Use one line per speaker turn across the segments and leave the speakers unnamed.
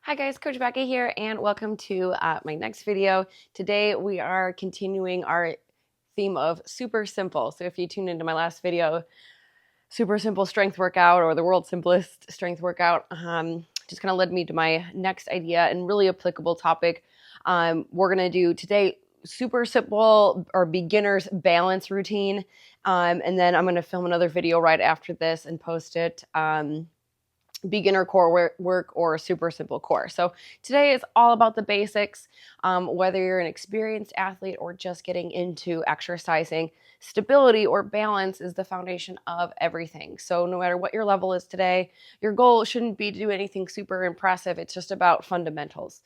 Hi guys, Coach Becky here, and welcome to my next video. Today we are continuing our theme of super simple. So if you tuned into my last video, super simple strength workout or the world's simplest strength workout, just kind of led me to my next idea and really applicable topic. We're going to do today super simple or beginner's balance routine. And then I'm going to film another video right after this and post it. Beginner core work or super simple core. So today is all about the basics. Whether you're an experienced athlete or just getting into exercising, stability or balance is the foundation of everything. So no matter what your level is today, your goal shouldn't be to do anything super impressive. It's just about fundamentals,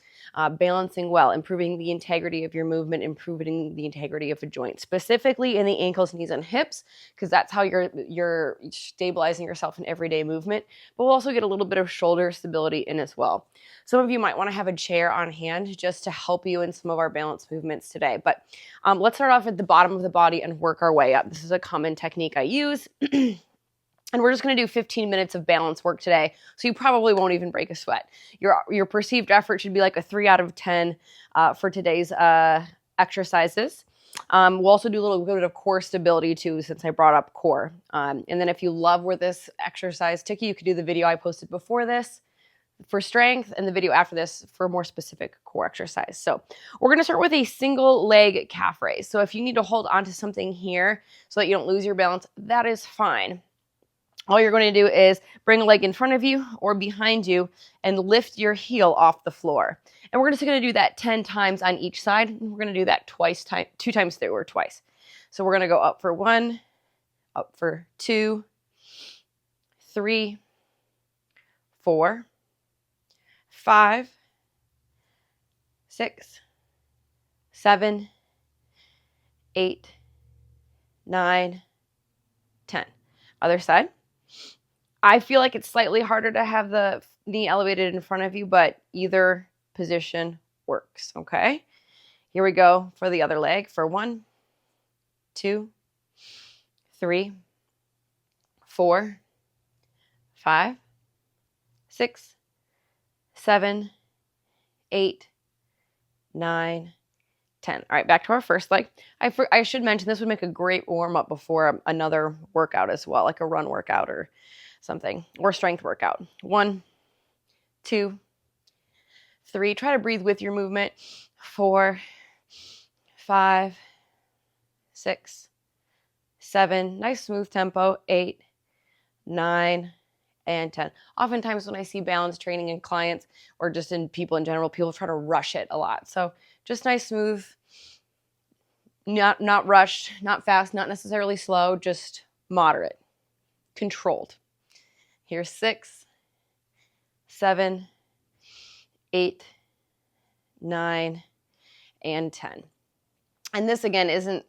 balancing well, improving the integrity of your movement, improving the integrity of a joint, specifically in the ankles, knees, and hips, because that's how you're stabilizing yourself in everyday movement. But we'll also get a little bit of shoulder stability in as well. Some of you might want to have a chair on hand just to help you in some of our balance movements today. But let's start off at the bottom of the body and work our way up. This is a common technique I use. And we're just going to do 15 minutes of balance work today, so you probably won't even break a sweat. Your perceived effort should be like a 3 out of 10 for today's exercises. We'll also do a little bit of core stability too, since I brought up core. And then if you love where this exercise took you, you could do the video I posted before this for strength and the video after this for more specific core exercise. So we're going to start with a single leg calf raise. So if you need to hold onto something here so that you don't lose your balance, that is fine. All you're going to do is bring a leg in front of you or behind you and lift your heel off the floor. And we're just going to do that 10 times on each side. And we're going to do that two times through or twice. So we're going to go up for 1, up for 2, 3, 4, 5, 6, 7, 8, 9, 10. Other side. I feel like it's slightly harder to have the knee elevated in front of you, but either position works, okay? Here we go for the other leg for 1, 2, 3, 4, 5, 6, 7, 8, 9, 10. All right, back to our first leg. I should mention this would make a great warm-up before another workout as well, like a run workout or something, or strength workout. 1, 2, 3. Try to breathe with your movement. 4, 5, 6, 7. Nice smooth tempo. 8, 9, and 10. Oftentimes when I see balance training in clients or just in people in general, people try to rush it a lot. So just nice, smooth, not rushed, not fast, not necessarily slow, just moderate, controlled. Here's 6, 7, 8, 9, and 10. And this again isn't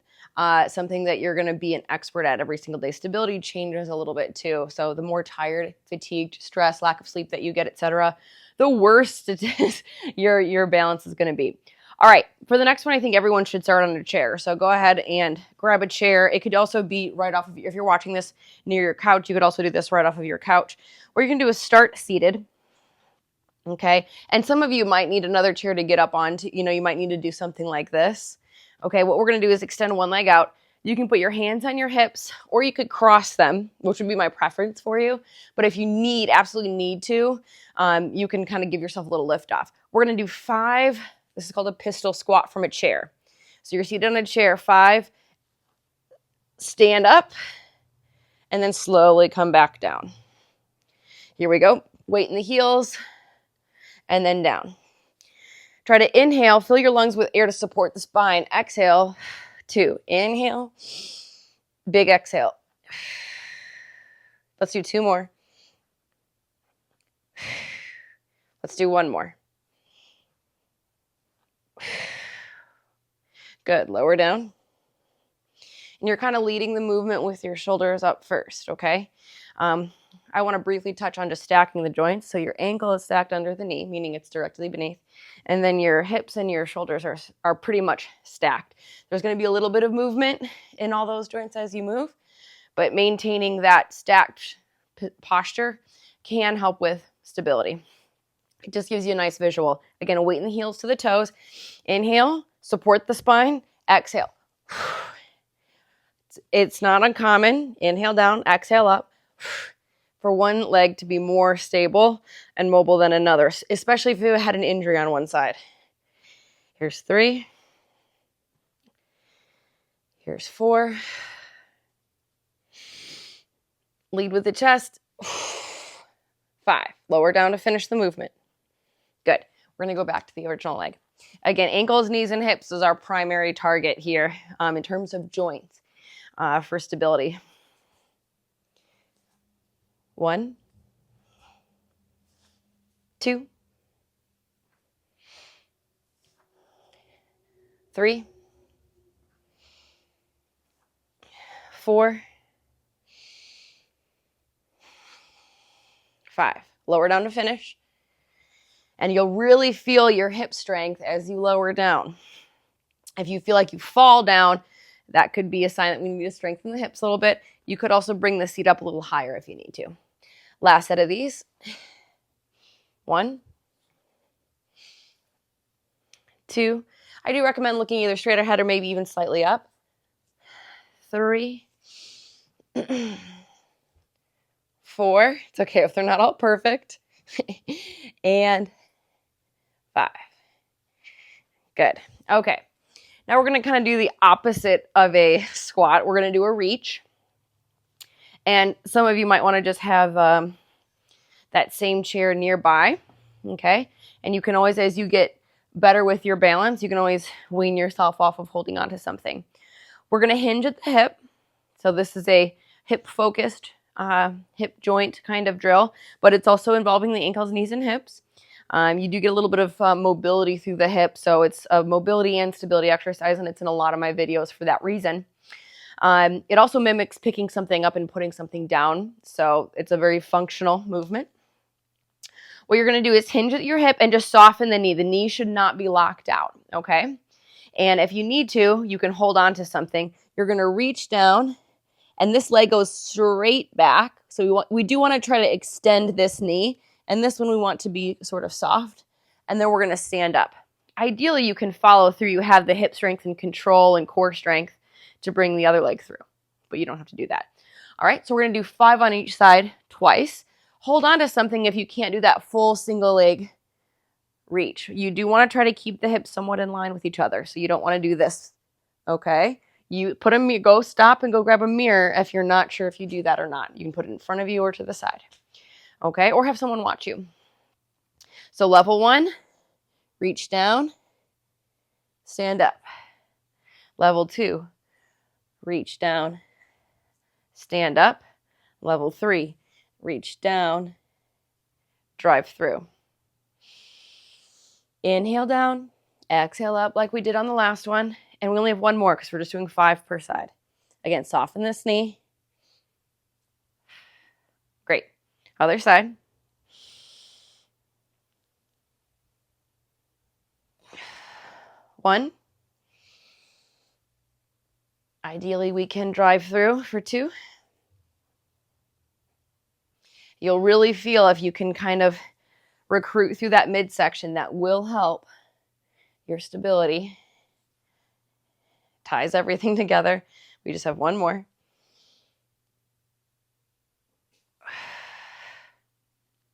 something that you're going to be an expert at every single day. Stability changes a little bit too. So the more tired, fatigued, stressed, lack of sleep that you get, etc., the worse it is your balance is going to be. All right, for the next one, I think everyone should start on a chair. So go ahead and grab a chair. It could also be right off of, if you're watching this near your couch, you could also do this right off of your couch. What you're going to do is start seated. Okay, and some of you might need another chair to get up on. You might need to do something like this. Okay, what we're going to do is extend one leg out. You can put your hands on your hips, or you could cross them, which would be my preference for you. But if you absolutely need to, you can kind of give yourself a little lift off. We're going to do 5. This is called a pistol squat from a chair. So you're seated on a chair. 5, stand up, and then slowly come back down. Here we go. Weight in the heels, and then down. Try to inhale, fill your lungs with air to support the spine. Exhale, 2. Inhale, big exhale. Let's do 2 more. Let's do 1 more. Good, lower down. And you're kind of leading the movement with your shoulders up first, okay? I want to briefly touch on just stacking the joints. So your ankle is stacked under the knee, meaning it's directly beneath. And then your hips and your shoulders are pretty much stacked. There's going to be a little bit of movement in all those joints as you move, but maintaining that stacked posture can help with stability. It just gives you a nice visual. Again, weight in the heels to the toes. Inhale, support the spine. Exhale. It's not uncommon. Inhale down, exhale up. For one leg to be more stable and mobile than another, especially if you had an injury on one side. Here's 3. Here's 4. Lead with the chest. 5. Lower down to finish the movement. Good. We're going to go back to the original leg. Again, ankles, knees, and hips is our primary target here in terms of joints for stability. 1, 2, 3, 4, 5. Lower down to finish. And you'll really feel your hip strength as you lower down. If you feel like you fall down, that could be a sign that we need to strengthen the hips a little bit. You could also bring the seat up a little higher if you need to. Last set of these. 1, 2. I do recommend looking either straight ahead or maybe even slightly up. 3, 4. It's okay if they're not all perfect. And 5. Good. Okay. Now we're going to kind of do the opposite of a squat. We're going to do a reach. And some of you might want to just have that same chair nearby. Okay. And you can always, as you get better with your balance, you can always wean yourself off of holding on to something. We're going to hinge at the hip. So this is a hip-focused hip joint kind of drill, but it's also involving the ankles, knees, and hips. You do get a little bit of mobility through the hip, so it's a mobility and stability exercise, and it's in a lot of my videos for that reason. It also mimics picking something up and putting something down, so it's a very functional movement. What you're going to do is hinge at your hip and just soften the knee. The knee should not be locked out, okay? And if you need to, you can hold on to something. You're going to reach down, and this leg goes straight back. So we do want to try to extend this knee, and this one we want to be sort of soft. And then we're going to stand up. Ideally, you can follow through. You have the hip strength and control and core strength to bring the other leg through, but you don't have to do that. All right, so we're going to do 5 on each side twice. Hold on to something if you can't do that full single leg reach. You do want to try to keep the hips somewhat in line with each other, so you don't want to do this, okay? You put a go stop and go grab a mirror if you're not sure if you do that or not. You can put it in front of you or to the side, okay? Or have someone watch you. So level 1, reach down, stand up. Level 2, reach down, stand up. Level 3, reach down, drive through. Inhale down, exhale up like we did on the last one. And we only have one more because we're just doing 5 per side. Again, soften this knee. Great. Other side. One. Ideally, we can drive through for 2. You'll really feel if you can kind of recruit through that midsection. That will help your stability. Ties everything together. We just have one more.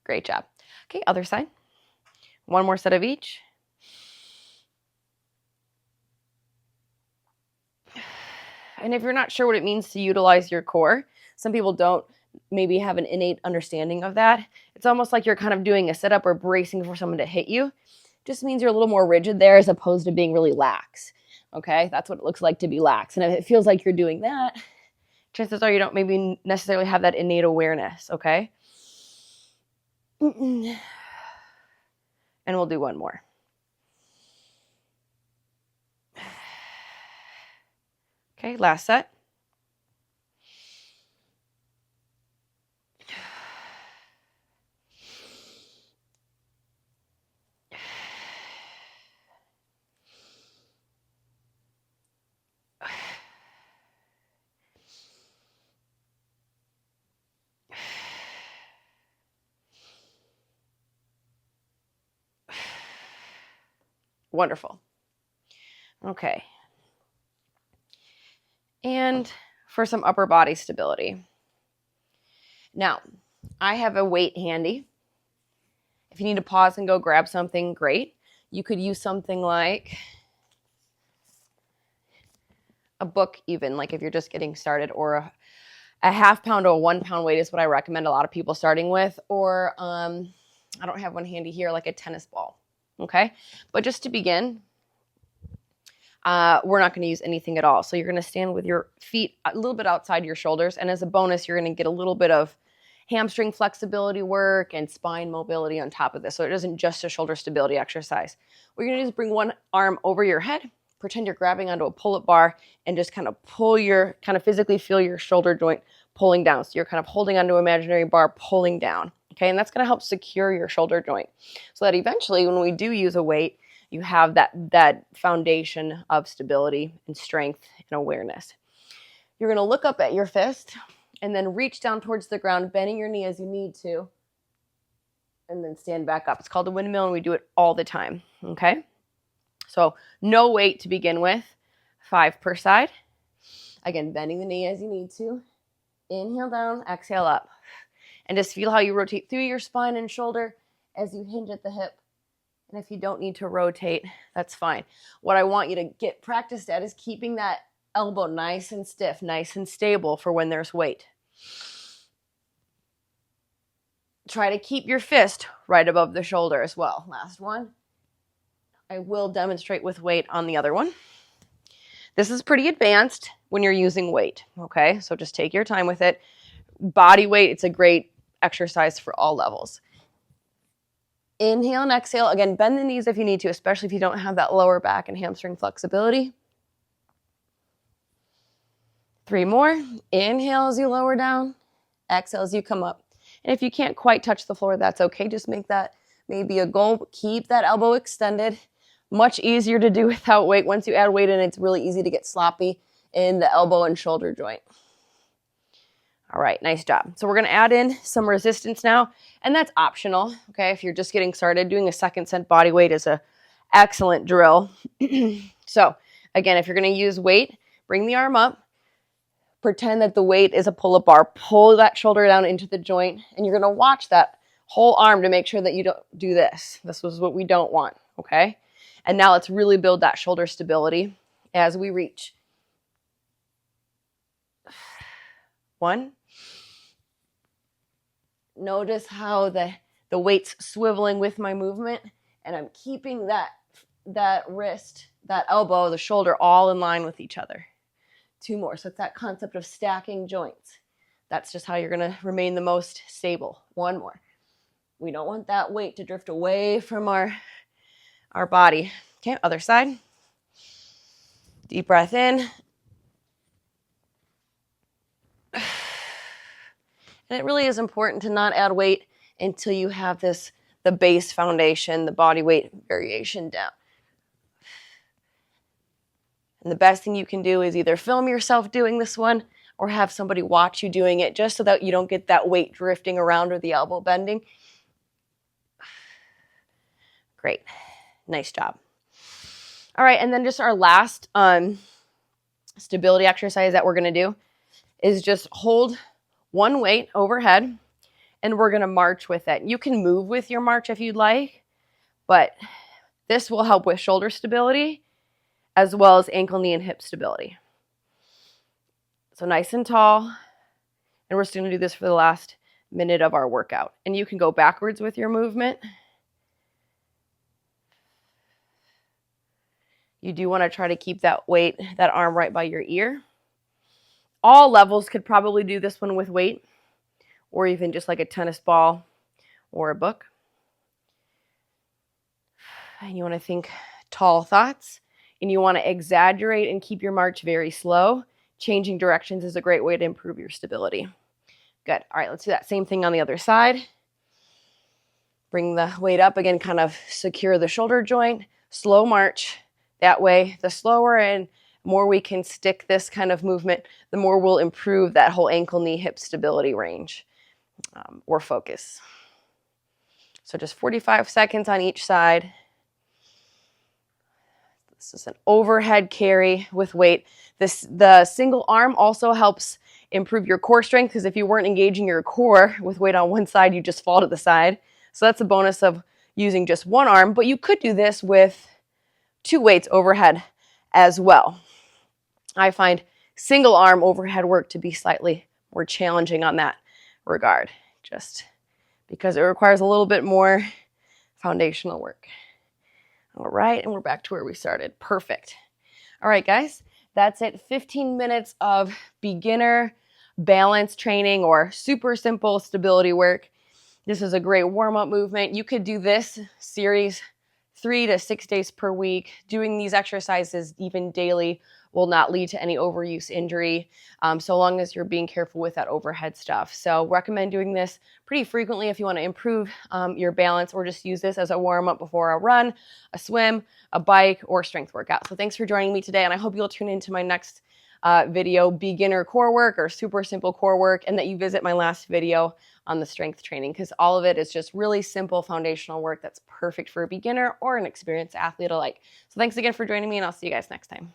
Great job. Okay, other side. One more set of each. And if you're not sure what it means to utilize your core, some people don't maybe have an innate understanding of that. It's almost like you're kind of doing a sit-up or bracing for someone to hit you. Just means you're a little more rigid there as opposed to being really lax. Okay, that's what it looks like to be lax. And if it feels like you're doing that, chances are you don't maybe necessarily have that innate awareness, okay? And we'll do one more. Okay, last set. Wonderful. Okay. And for some upper body stability. Now, I have a weight handy. If you need to pause and go grab something, great. You could use something like a book even, like if you're just getting started, or a half-pound or a 1-pound weight is what I recommend a lot of people starting with, or I don't have one handy here, like a tennis ball, okay? But just to begin, we're not going to use anything at all. So you're going to stand with your feet a little bit outside your shoulders, and as a bonus, you're going to get a little bit of hamstring flexibility work and spine mobility on top of this. So it isn't just a shoulder stability exercise. What you're going to do is bring one arm over your head, pretend you're grabbing onto a pull-up bar, and just kind of physically feel your shoulder joint pulling down. So you're kind of holding onto an imaginary bar, pulling down. Okay, and that's going to help secure your shoulder joint so that eventually when we do use a weight, you have that foundation of stability and strength and awareness. You're going to look up at your fist and then reach down towards the ground, bending your knee as you need to, and then stand back up. It's called a windmill, and we do it all the time, okay? So no weight to begin with, 5 per side. Again, bending the knee as you need to. Inhale down, exhale up. And just feel how you rotate through your spine and shoulder as you hinge at the hip. And if you don't need to rotate, that's fine. What I want you to get practiced at is keeping that elbow nice and stiff, nice and stable for when there's weight. Try to keep your fist right above the shoulder as well. Last one. I will demonstrate with weight on the other one. This is pretty advanced when you're using weight, okay? So just take your time with it. Body weight, it's a great exercise for all levels. Inhale and exhale. Again, bend the knees if you need to, especially if you don't have that lower back and hamstring flexibility. 3 more. Inhale as you lower down. Exhale as you come up. And if you can't quite touch the floor, that's okay. Just make that maybe a goal. Keep that elbow extended. Much easier to do without weight. Once you add weight in, it's really easy to get sloppy in the elbow and shoulder joint. All right, nice job. So we're going to add in some resistance now, and that's optional, okay? If you're just getting started, doing a second set body weight is an excellent drill. So again, if you're going to use weight, bring the arm up. Pretend that the weight is a pull-up bar. Pull that shoulder down into the joint, and you're going to watch that whole arm to make sure that you don't do this. This is what we don't want, okay? And now let's really build that shoulder stability as we reach. 1. Notice how the weight's swiveling with my movement, and I'm keeping that wrist, that elbow, the shoulder all in line with each other. 2 more. So it's that concept of stacking joints. That's just how you're going to remain the most stable. 1 more. We don't want that weight to drift away from our body. Okay, other side. Deep breath in. And it really is important to not add weight until you have the base foundation, the body weight variation down. And the best thing you can do is either film yourself doing this one or have somebody watch you doing it, just so that you don't get that weight drifting around or the elbow bending. Great. Nice job. All right, and then just our last stability exercise that we're going to do is just hold one weight overhead, and we're going to march with it. You can move with your march if you'd like, but this will help with shoulder stability as well as ankle, knee, and hip stability. So nice and tall, and we're just going to do this for the last minute of our workout. And you can go backwards with your movement. You do want to try to keep that weight, that arm right by your ear. All levels could probably do this one with weight, or even just like a tennis ball or a book. And you want to think tall thoughts, and you want to exaggerate and keep your march very slow. Changing directions is a great way to improve your stability. Good. All right, let's do that same thing on the other side. Bring the weight up again, kind of secure the shoulder joint. Slow march. That way, the slower and more we can stick this kind of movement, the more we'll improve that whole ankle, knee, hip stability range or focus. So just 45 seconds on each side. This is an overhead carry with weight. The single arm also helps improve your core strength, because if you weren't engaging your core with weight on one side, you just fall to the side. So that's a bonus of using just one arm, but you could do this with 2 weights overhead as well. I find single arm overhead work to be slightly more challenging on that regard, just because it requires a little bit more foundational work. All right, and we're back to where we started. Perfect. All right, guys, that's it. 15 minutes of beginner balance training or super simple stability work. This is a great warm-up movement. You could do this series 3 to 6 days per week. Doing these exercises even daily will not lead to any overuse injury, so long as you're being careful with that overhead stuff. So recommend doing this pretty frequently if you want to improve your balance, or just use this as a warm-up before a run, a swim, a bike, or strength workout. So thanks for joining me today, and I hope you'll tune into my next video, beginner core work or super simple core work, and that you visit my last video on the strength training, because all of it is just really simple foundational work that's perfect for a beginner or an experienced athlete alike. So thanks again for joining me, and I'll see you guys next time.